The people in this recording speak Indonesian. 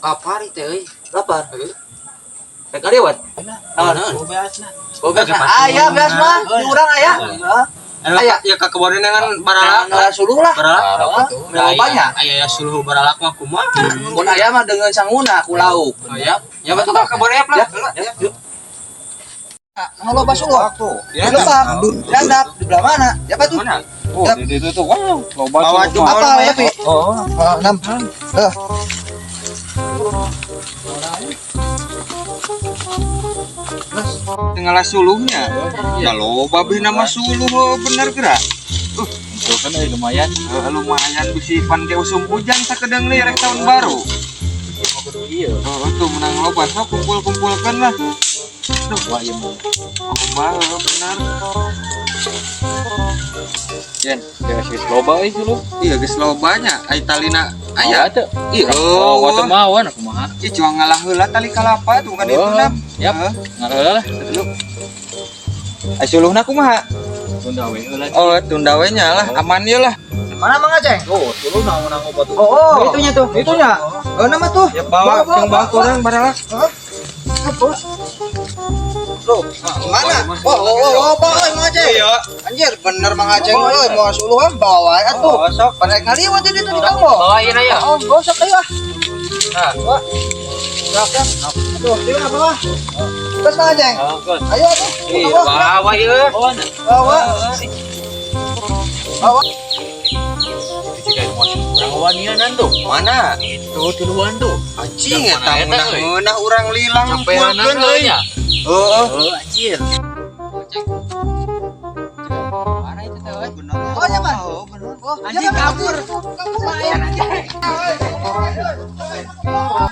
lapar teh euy. Lapar. Heuh. Rek ngaliwat. Naon? Boga aya beas mah, di urang aya. Aya ya ka kebon dengan baralak. Nah, suluh lah. Baralak tuh. Banyak. Aya suluh baralak mah kumaha. Mun aya mah dengan sanguna ku lauk. Aya. Ya betul ka kebon ya, Pla. Yuk. Halo Pak Suluh. Ya, Lebak. Jandap di belah mana? Siapa tuh? Mana? Oh, di itu tuh. Wow, loba Bawa tuh. cuma Apa ya, Pi? Oh, 6. Tinggal suluhnya. Ya loba beh nama suluh bener gerak. itu kan lumayan. Lumayan bisi pan ge usum hujan sakedeng deui rek tahun baru. Iya. Tuh menang loba sok kumpul-kumpulkeun lah. Duh, Wah, iya. loba bener. Jen, geus loba euy lu. Iya geus lobanya ai talina Aya aya. teh. Iya. Oh, waduh mawon aku mah. Ih cuma ngalah heula tali kalapa tuh kan itu nam. Yap. Ngalah lah. Ai suluhna kumaha? Tunda we heula. Oh, tunda we nya lah, aman ye lah. Mana Mang Aceng? Oh, dulu nang obat. Oh, itunya tuh. Itunya. Nama tuh. Ya bawa jeung bawa kurang baralak. Loh, gimana? Oh, bawa Mang Aceng. Iya. Anjir, bener Mang Aceng euy, mau suluhan bawa wae atuh. Sok Pada ngaliwat di ditu di kampung. Bawain aya. Oh, gosok deui ah. Nah. Wah. Sok. Aduh, di mana bawa? Terus Mang Aceng. Ayo atuh. Iya, bawa ieu. Bawa. Bawa. Wanianan tuh. mana? Itu tiluan tuh. Anjing Yang eta mana eta, euy? meunah urang lilang Sampai anak ngumpulkeun euy. nya. Heeh. Oh, anjir. Mana itu teh euy? Oh, nyaman. Oh, bener. Anjing kabur. Kabur.